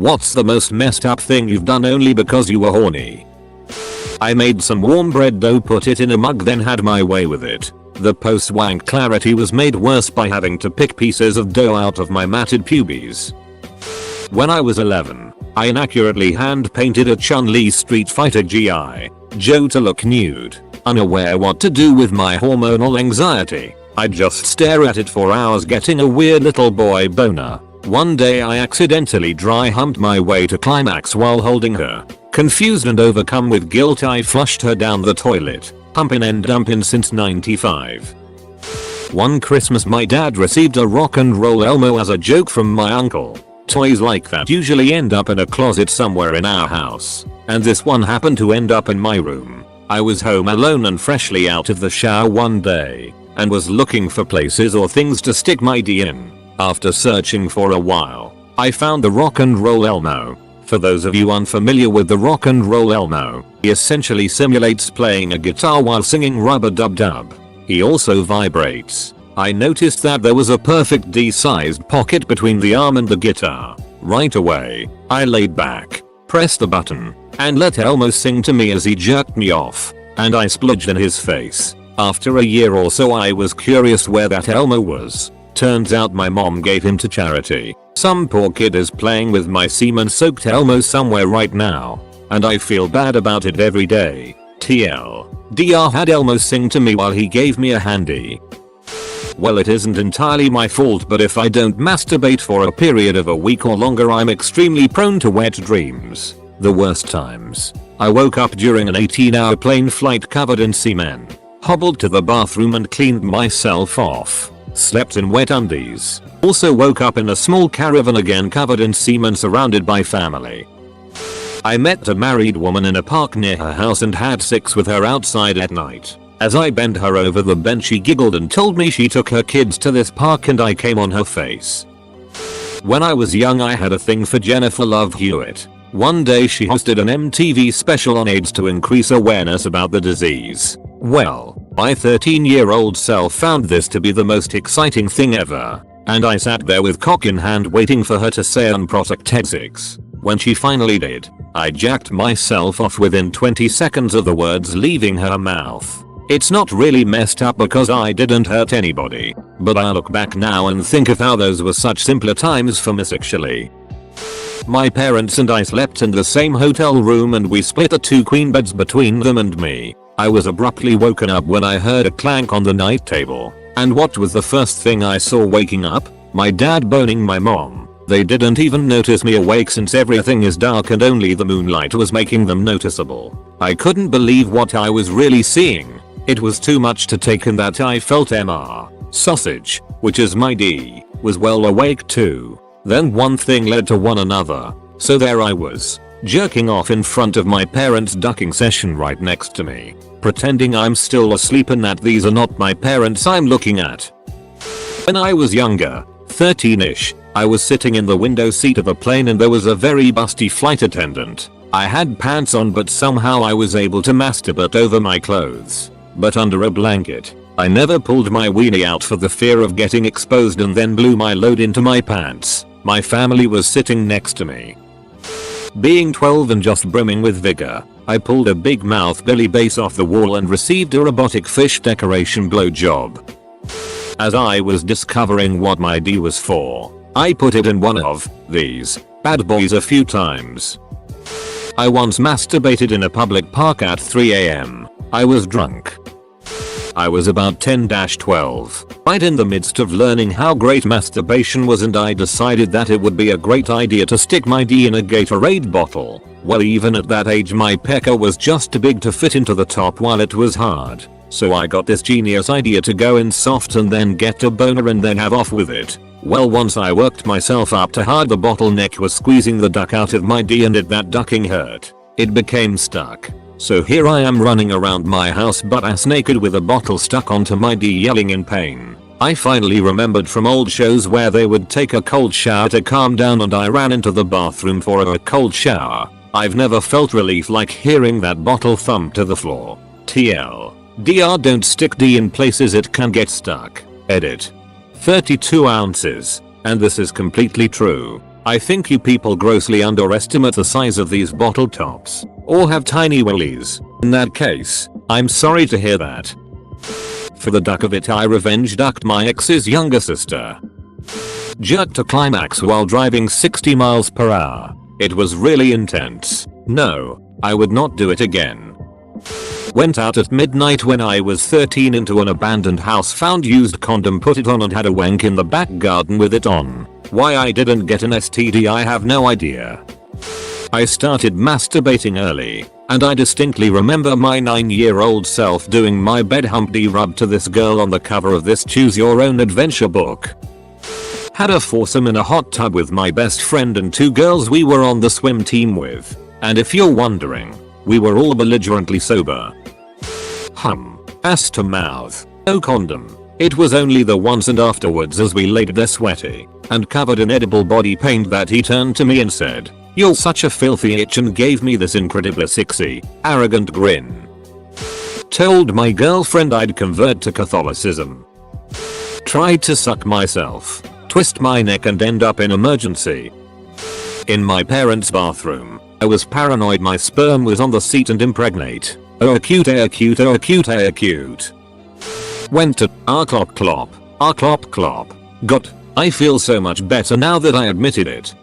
What's the most messed up thing you've done only because you were horny? I made some warm bread dough, put it in a mug, then had my way with it. The post-wank clarity was made worse by having to pick pieces of dough out of my matted pubes. When I was 11, I inaccurately hand-painted a Chun-Li Street Fighter G.I. Joe to look nude. Unaware what to do with my hormonal anxiety, I'd just stare at it for hours, getting a weird little boy boner. One day I accidentally dry humped my way to climax while holding her. Confused and overcome with guilt, I flushed her down the toilet. Humpin' and dumpin' since 95. One Christmas my dad received a rock and roll Elmo as a joke from my uncle. Toys like that usually end up in a closet somewhere in our house, and this one happened to end up in my room. I was home alone and freshly out of the shower one day, and was looking for places or things to stick my D in. After searching for a while, I found the rock and roll Elmo. For those of you unfamiliar with the rock and roll Elmo, he essentially simulates playing a guitar while singing rub-a-dub-dub. He also vibrates. I noticed that there was a perfect D-sized pocket between the arm and the guitar. Right away, I laid back, pressed the button, and let Elmo sing to me as he jerked me off, and I splodged in his face. After a year or so I was curious where that Elmo was. Turns out my mom gave him to charity. Some poor kid is playing with my semen-soaked Elmo somewhere right now, and I feel bad about it every day. TLDR had Elmo sing to me while he gave me a handy. Well, it isn't entirely my fault, but if I don't masturbate for a period of a week or longer, I'm extremely prone to wet dreams. The worst times. I woke up during an 18-hour plane flight covered in semen, hobbled to the bathroom and cleaned myself off. Slept in wet undies. Also woke up in a small caravan again covered in semen surrounded by family. I met a married woman in a park near her house and had sex with her outside at night. As I bent her over the bench, she giggled and told me she took her kids to this park, and I came on her face. When I was young I had a thing for Jennifer Love Hewitt. One day she hosted an MTV special on AIDS to increase awareness about the disease. Well, my 13-year-old self found this to be the most exciting thing ever, and I sat there with cock in hand waiting for her to say unprotected sex. When she finally did, I jacked myself off within 20 seconds of the words leaving her mouth. It's not really messed up because I didn't hurt anybody, but I look back now and think of how those were such simpler times for me sexually. My parents and I slept in the same hotel room and we split the 2 queen beds between them and me. I was abruptly woken up when I heard a clank on the night table. And what was the first thing I saw waking up? My dad boning my mom. They didn't even notice me awake since everything is dark and only the moonlight was making them noticeable. I couldn't believe what I was really seeing. It was too much to take in that I felt Mr. Sausage, which is my D, was well awake too. Then one thing led to one another. So there I was, jerking off in front of my parents' ducking session right next to me, pretending I'm still asleep and that these are not my parents I'm looking at. When I was younger, 13ish, I was sitting in the window seat of a plane and there was a very busty flight attendant. I had pants on but somehow I was able to masturbate over my clothes, but under a blanket. I never pulled my weenie out for the fear of getting exposed and then blew my load into my pants. My family was sitting next to me. Being 12 and just brimming with vigor, I pulled a big mouth Billy bass off the wall and received a robotic fish decoration blowjob. As I was discovering what my D was for, I put it in one of these bad boys a few times. I once masturbated in a public park at 3 AM. I was drunk. I was about 10-12, right in the midst of learning how great masturbation was, and I decided that it would be a great idea to stick my D in a Gatorade bottle. Well, even at that age my pecker was just too big to fit into the top while it was hard. So I got this genius idea to go in soft and then get a boner and then have off with it. Well, once I worked myself up to hard, the bottleneck was squeezing the duck out of my D and that ducking hurt. It became stuck. So here I am running around my house butt-ass naked with a bottle stuck onto my D, yelling in pain. I finally remembered from old shows where they would take a cold shower to calm down, and I ran into the bathroom for a cold shower. I've never felt relief like hearing that bottle thump to the floor. TLDR, don't stick D in places it can get stuck. Edit. 32 ounces. And this is completely true. I think you people grossly underestimate the size of these bottle tops. Or have tiny willies. In that case, I'm sorry to hear that. For the duck of it, I revenge ducked my ex's younger sister. Jerked to climax while driving 60 miles per hour. It was really intense. No, I would not do it again. Went out at midnight when I was 13 into an abandoned house, found used condom, put it on and had a wank in the back garden with it on. Why I didn't get an STD I have no idea. I started masturbating early, and I distinctly remember my 9-year-old self doing my bed humpty rub to this girl on the cover of this choose your own adventure book. Had a foursome in a hot tub with my best friend and 2 girls we were on the swim team with. And if you're wondering, we were all belligerently sober. Ass to mouth. No condom. It was only the once, and afterwards as we laid there sweaty and covered in edible body paint that he turned to me and said, "You're such a filthy itch," and gave me this incredibly sexy, arrogant grin. Told my girlfriend I'd convert to Catholicism. Tried to suck myself, twist my neck and end up in emergency. In my parents' bathroom. I was paranoid my sperm was on the seat and impregnate. Oh acute, acute, oh acute, acute. Went to clop clop. Got. I feel so much better now that I admitted it.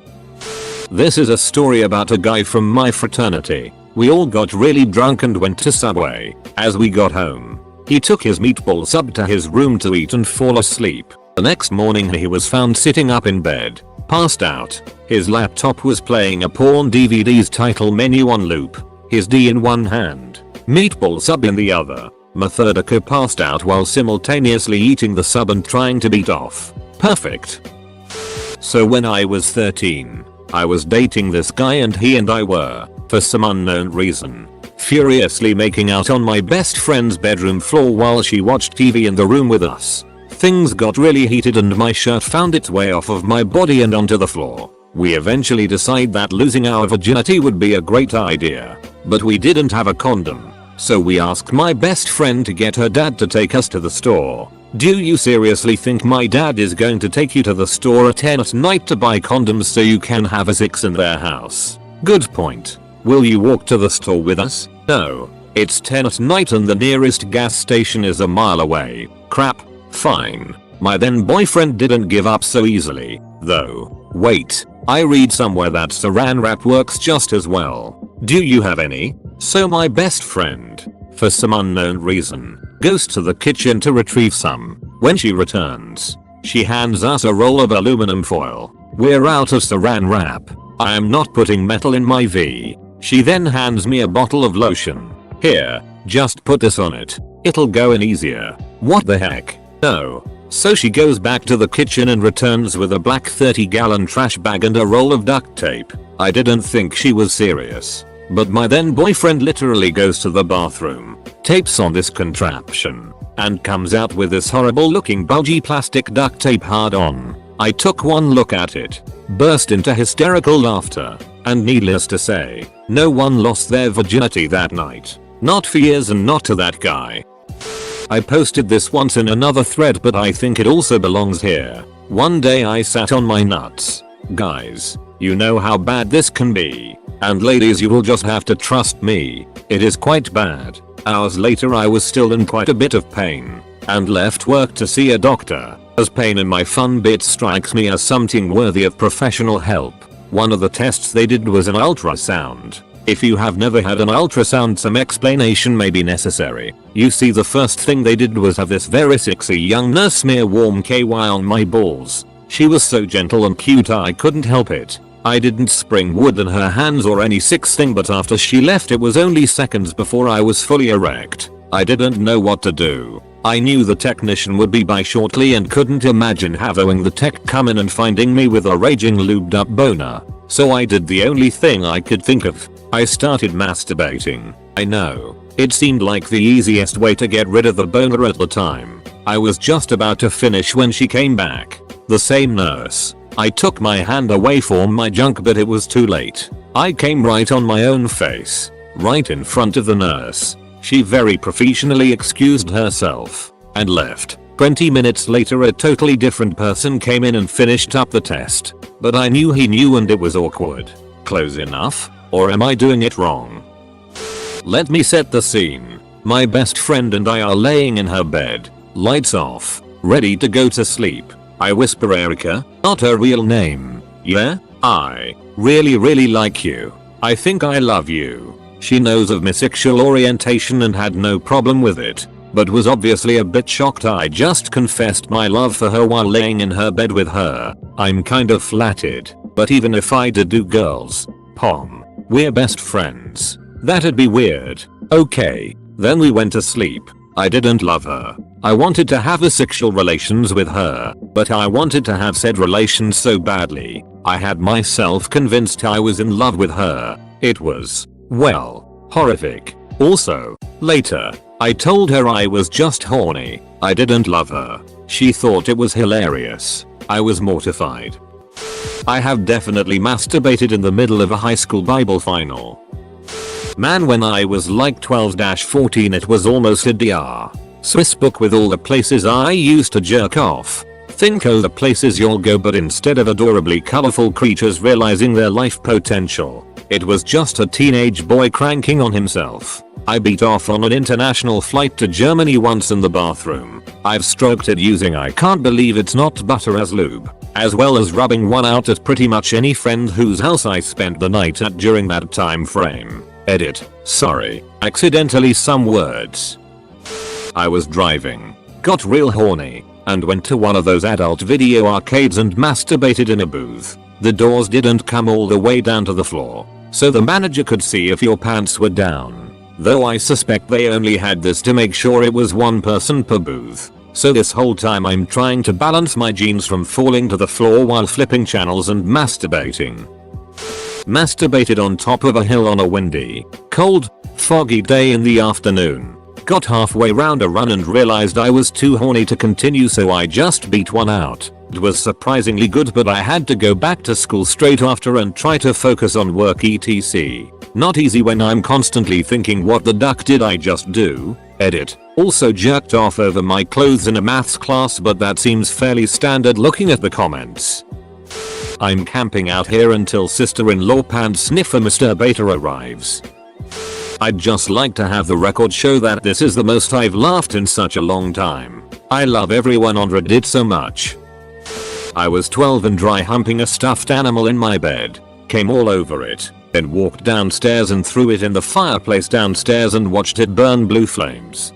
This is a story about a guy from my fraternity. We all got really drunk and went to Subway. As we got home, he took his meatball sub to his room to eat and fall asleep. The next morning he was found sitting up in bed, passed out. His laptop was playing a porn DVD's title menu on loop. His D in one hand, meatball sub in the other. Methodica passed out while simultaneously eating the sub and trying to beat off. Perfect. So when I was 13, I was dating this guy and he and I were, for some unknown reason, furiously making out on my best friend's bedroom floor while she watched TV in the room with us. Things got really heated and my shirt found its way off of my body and onto the floor. We eventually decided that losing our virginity would be a great idea, but we didn't have a condom. So we asked my best friend to get her dad to take us to the store. Do you seriously think my dad is going to take you to the store at 10 at night to buy condoms so you can have a 6 in their house? Good point. Will you walk to the store with us? No. It's 10 at night and the nearest gas station is a mile away. Crap. Fine. My then boyfriend didn't give up so easily, though. Wait. I read somewhere that saran wrap works just as well. Do you have any? So my best friend, for some unknown reason, goes to the kitchen to retrieve some. When she returns, she hands us a roll of aluminum foil. We're out of saran wrap. I am not putting metal in my V. She then hands me a bottle of lotion. Here, just put this on it. It'll go in easier. What the heck? No. So she goes back to the kitchen and returns with a black 30-gallon trash bag and a roll of duct tape. I didn't think she was serious. But my then boyfriend literally goes to the bathroom, tapes on this contraption, and comes out with this horrible looking bulgy plastic duct tape hard on. I took one look at it, burst into hysterical laughter, and needless to say, no one lost their virginity that night. Not for years and not to that guy. I posted this once in another thread but I think it also belongs here. One day I sat on my nuts. Guys, you know how bad this can be. And ladies, you will just have to trust me. It is quite bad. Hours later I was still in quite a bit of pain and left work to see a doctor, as pain in my fun bit strikes me as something worthy of professional help. One of the tests they did was an ultrasound. If you have never had an ultrasound, some explanation may be necessary. You see, the first thing they did was have this very sexy young nurse smear warm KY on my balls. She was so gentle and cute I couldn't help it. I didn't spring wood in her hands or any sex thing, but after she left it was only seconds before I was fully erect. I didn't know what to do. I knew the technician would be by shortly and couldn't imagine having the tech come in and finding me with a raging lubed up boner. So I did the only thing I could think of. I started masturbating. I know, it seemed like the easiest way to get rid of the boner at the time. I was just about to finish when she came back. The same nurse. I took my hand away from my junk but it was too late. I came right on my own face, right in front of the nurse. She very professionally excused herself and left. 20 minutes later a totally different person came in and finished up the test. But I knew he knew and it was awkward. Close enough? Or am I doing it wrong? Let me set the scene. My best friend and I are laying in her bed. Lights off. Ready to go to sleep. I whisper Erica, not her real name. Yeah? I really like you. I think I love you. She knows of my sexual orientation and had no problem with it, but was obviously a bit shocked I just confessed my love for her while laying in her bed with her. I'm kind of flattered, but even if I did do girls, Pom, we're best friends. That'd be weird. Okay, then we went to sleep. I didn't love her. I wanted to have a sexual relations with her, but I wanted to have said relations so badly. I had myself convinced I was in love with her. It was, well, horrific. Also, later, I told her I was just horny. I didn't love her. She thought it was hilarious. I was mortified. I have definitely masturbated in the middle of a high school Bible final. Man, when I was like 12-14 it was almost a DR. Swiss book with all the places I used to jerk off. Think of the places you'll go, but instead of adorably colorful creatures realizing their life potential, it was just a teenage boy cranking on himself. I beat off on an international flight to Germany once in the bathroom. I've stroked it using I can't believe it's not butter as lube, as well as rubbing one out at pretty much any friend whose house I spent the night at during that time frame. Edit. Sorry. Accidentally some words. I was driving, got real horny, and went to one of those adult video arcades and masturbated in a booth. The doors didn't come all the way down to the floor, so the manager could see if your pants were down. Though I suspect they only had this to make sure it was one person per booth. So this whole time I'm trying to balance my jeans from falling to the floor while flipping channels and masturbating. Masturbated on top of a hill on a windy, cold, foggy day in the afternoon. Got halfway round a run and realized I was too horny to continue, so I just beat one out. It was surprisingly good, but I had to go back to school straight after and try to focus on work etc. Not easy when I'm constantly thinking what the duck did I just do? Edit. Also jerked off over my clothes in a maths class, but that seems fairly standard looking at the comments. I'm camping out here until sister-in-law pants sniffer masturbator arrives. I'd just like to have the record show that this is the most I've laughed in such a long time. I love everyone on Reddit so much. I was 12 and dry humping a stuffed animal in my bed. Came all over it. Then walked downstairs and threw it in the fireplace downstairs and watched it burn blue flames.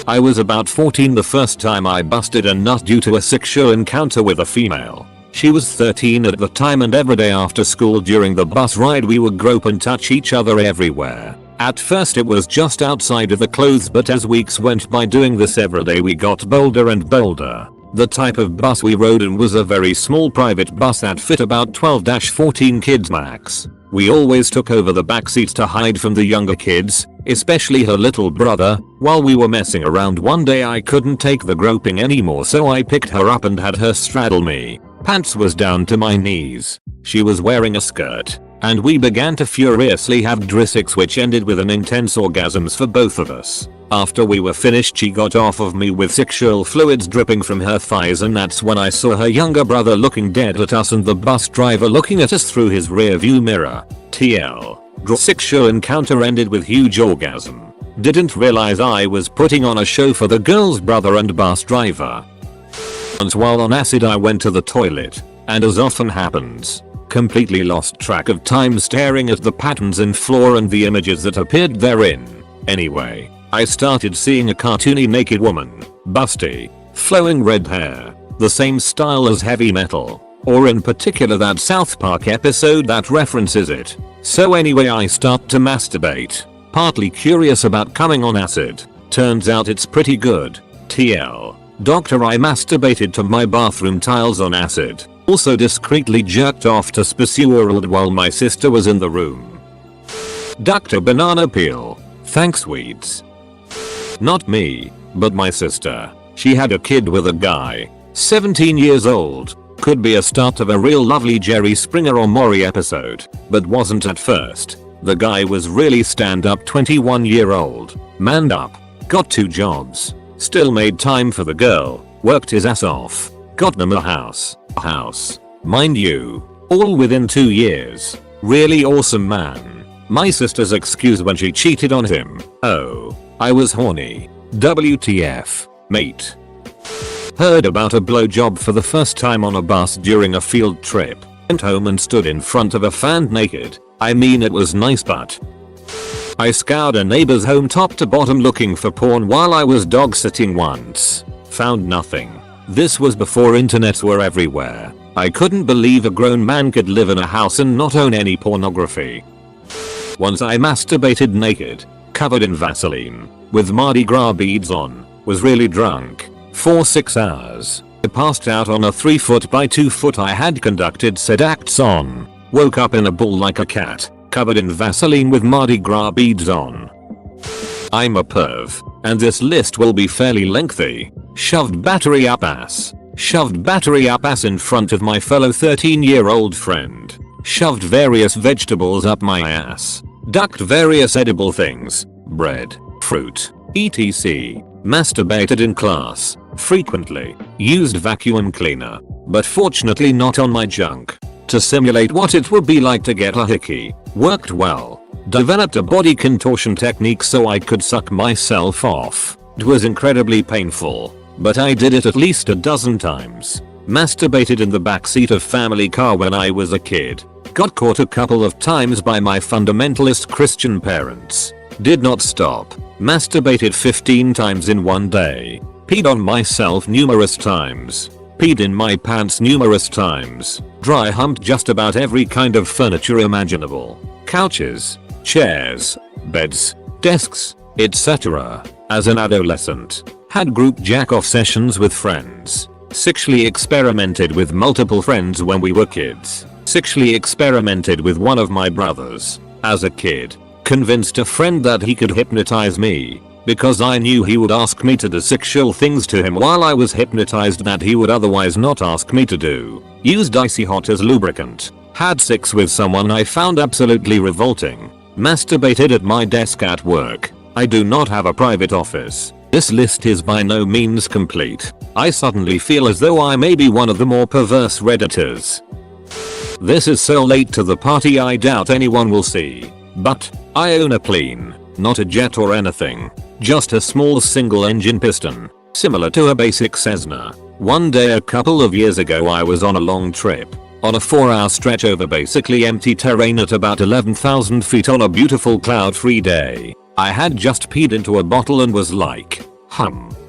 I was about 14 the first time I busted a nut due to a sexual encounter with a female. She was 13 at the time, and every day after school during the bus ride we would grope and touch each other everywhere. At first it was just outside of the clothes, but as weeks went by doing this every day we got bolder and bolder. The type of bus we rode in was a very small private bus that fit about 12-14 kids max. We always took over the back seats to hide from the younger kids, especially her little brother. While we were messing around one day I couldn't take the groping anymore, so I picked her up and had her straddle me. Pants was down to my knees. She was wearing a skirt, and we began to furiously have drisics, which ended with an intense orgasms for both of us. After we were finished she got off of me with sexual fluids dripping from her thighs, and that's when I saw her younger brother looking dead at us and the bus driver looking at us through his rear view mirror. TL. Sexual encounter ended with huge orgasm. Didn't realize I was putting on a show for the girl's brother and bus driver. Once while on acid I went to the toilet, and as often happens, completely lost track of time staring at the patterns in floor and the images that appeared therein. Anyway, I started seeing a cartoony naked woman, busty, flowing red hair, the same style as heavy metal, or in particular that South Park episode that references it. So anyway I start to masturbate, partly curious about coming on acid. Turns out it's pretty good. TL. Doctor, I masturbated to my bathroom tiles on acid. Also discreetly jerked off to Spacioworld while my sister was in the room. Dr. Banana Peel. Thanks weeds. Not me, but my sister. She had a kid with a guy. 17 years old. Could be a start of a real lovely Jerry Springer or Maury episode, but wasn't at first. The guy was really stand up 21-year-old. Manned up. Got 2 jobs. Still made time for the girl, worked his ass off, got them a house. Mind you, all within 2 years. Really awesome man. My sister's excuse when she cheated on him. Oh, I was horny. WTF, mate. Heard about a blowjob for the first time on a bus during a field trip. Went home and stood in front of a fan naked. I mean, it was nice, but I scoured a neighbor's home top to bottom looking for porn while I was dog sitting once. Found nothing. This was before internets were everywhere. I couldn't believe a grown man could live in a house and not own any pornography. Once I masturbated naked, covered in Vaseline, with Mardi Gras beads on, was really drunk. For 6 hours. I passed out on a 3 foot by 2 foot I had conducted said acts on. Woke up in a ball like a cat, covered in Vaseline with Mardi Gras beads on. I'm a perv, and this list will be fairly lengthy. Shoved battery up ass. Shoved battery up ass in front of my fellow 13-year-old friend. Shoved various vegetables up my ass. Ducked various edible things. Bread, fruit, etc. Masturbated in class. Frequently. Used vacuum cleaner. But fortunately not on my junk. To simulate what it would be like to get a hickey. Worked well. Developed a body contortion technique so I could suck myself off. It was incredibly painful, but I did it at least a dozen times. Masturbated in the backseat of family car when I was a kid. Got caught a couple of times by my fundamentalist Christian parents. Did not stop. Masturbated 15 times in one day. Peed on myself numerous times. Peed in my pants numerous times. Dry humped just about every kind of furniture imaginable. Couches, chairs, beds, desks, etc. As an adolescent. Had group jack-off sessions with friends. Sexually experimented with multiple friends when we were kids. Sexually experimented with one of my brothers. As a kid. Convinced a friend that he could hypnotize me. Because I knew he would ask me to do sexual things to him while I was hypnotized that he would otherwise not ask me to do. Used icy hot as lubricant. Had sex with someone I found absolutely revolting. Masturbated at my desk at work. I do not have a private office. This list is by no means complete. I suddenly feel as though I may be one of the more perverse redditors. This is so late to the party I doubt anyone will see. But I own a plane. Not a jet or anything. Just a small single engine piston. Similar to a basic Cessna. One day a couple of years ago I was on a long trip. On a 4-hour stretch over basically empty terrain at about 11,000 feet on a beautiful cloud-free day. I had just peed into a bottle and was like,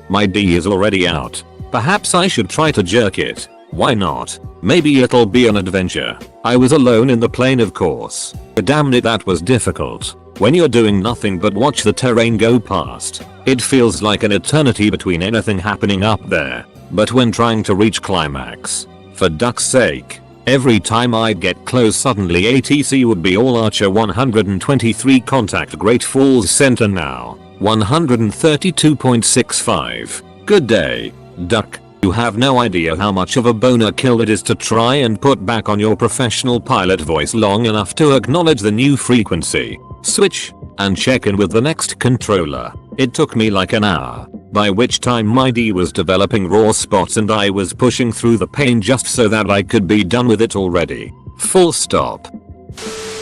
my D is already out. Perhaps I should try to jerk it. Why not? Maybe it'll be an adventure. I was alone in the plane, of course. But damn it, that was difficult. When you're doing nothing but watch the terrain go past, it feels like an eternity between anything happening up there. But when trying to reach climax, for duck's sake, every time I'd get close suddenly ATC would be all Archer 123 contact Great Falls Center now. 132.65. Good day, duck. You have no idea how much of a boner kill it is to try and put back on your professional pilot voice long enough to acknowledge the new frequency, switch, and check in with the next controller. It took me like an hour, by which time my D was developing raw spots and I was pushing through the pain just so that I could be done with it already. Full stop.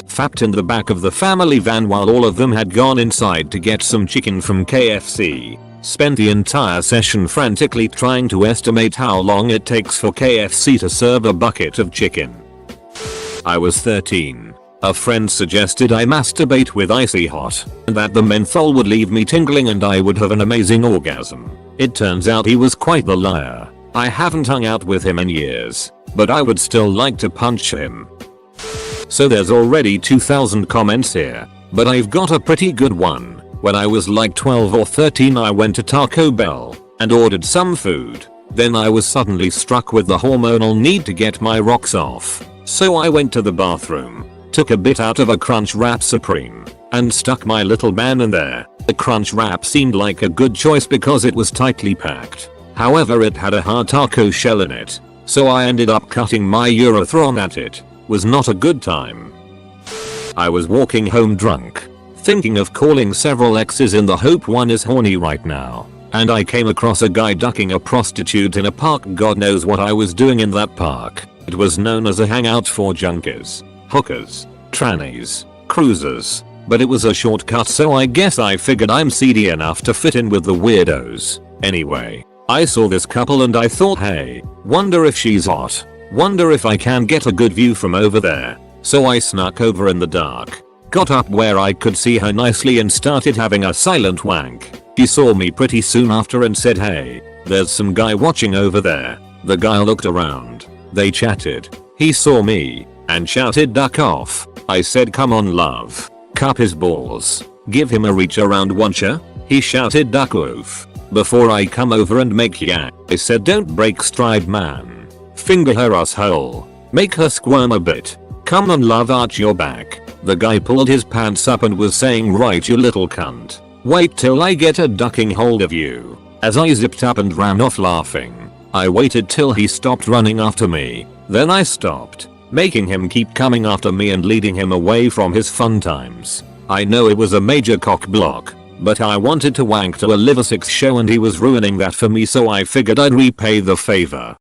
Fapped in the back of the family van while all of them had gone inside to get some chicken from KFC. Spent the entire session frantically trying to estimate how long it takes for KFC to serve a bucket of chicken. I was 13. A friend suggested I masturbate with icy hot, and that the menthol would leave me tingling and I would have an amazing orgasm. It turns out he was quite the liar. I haven't hung out with him in years, but I would still like to punch him. So there's already 2,000 comments here, but I've got a pretty good one. When I was like 12 or 13 I went to Taco Bell and ordered some food. Then I was suddenly struck with the hormonal need to get my rocks off. So I went to the bathroom, took a bit out of a Crunch Wrap Supreme, and stuck my little man in there. The Crunch Wrap seemed like a good choice because it was tightly packed. However, it had a hard taco shell in it, so I ended up cutting my urethra at it. Was not a good time. I was walking home drunk, thinking of calling several exes in the hope one is horny right now. and I came across a guy ducking a prostitute in a park. God knows what I was doing in that park. It was known as a hangout for junkies, hookers, trannies, cruisers, but it was a shortcut, so I guess I figured I'm seedy enough to fit in with the weirdos. Anyway, I saw this couple and I thought, hey, wonder if she's hot. Wonder if I can get a good view from over there. So I snuck over in the dark, got up where I could see her nicely and started having a silent wank. She saw me pretty soon after and said, hey, there's some guy watching over there. The guy looked around. They chatted. He saw me and shouted, duck off. I said, come on love. Cup his balls. Give him a reach around watcher. He shouted, duck off. Before I come over and make ya. I said, don't break stride man. Finger her asshole. Make her squirm a bit. Come on love, arch your back. The guy pulled his pants up and was saying, right you little cunt. Wait till I get a ducking hold of you. As I zipped up and ran off laughing. I waited till he stopped running after me. Then I stopped, making him keep coming after me and leading him away from his fun times. I know it was a major cock block, but I wanted to wank to a Liver 6 show and he was ruining that for me, so I figured I'd repay the favor.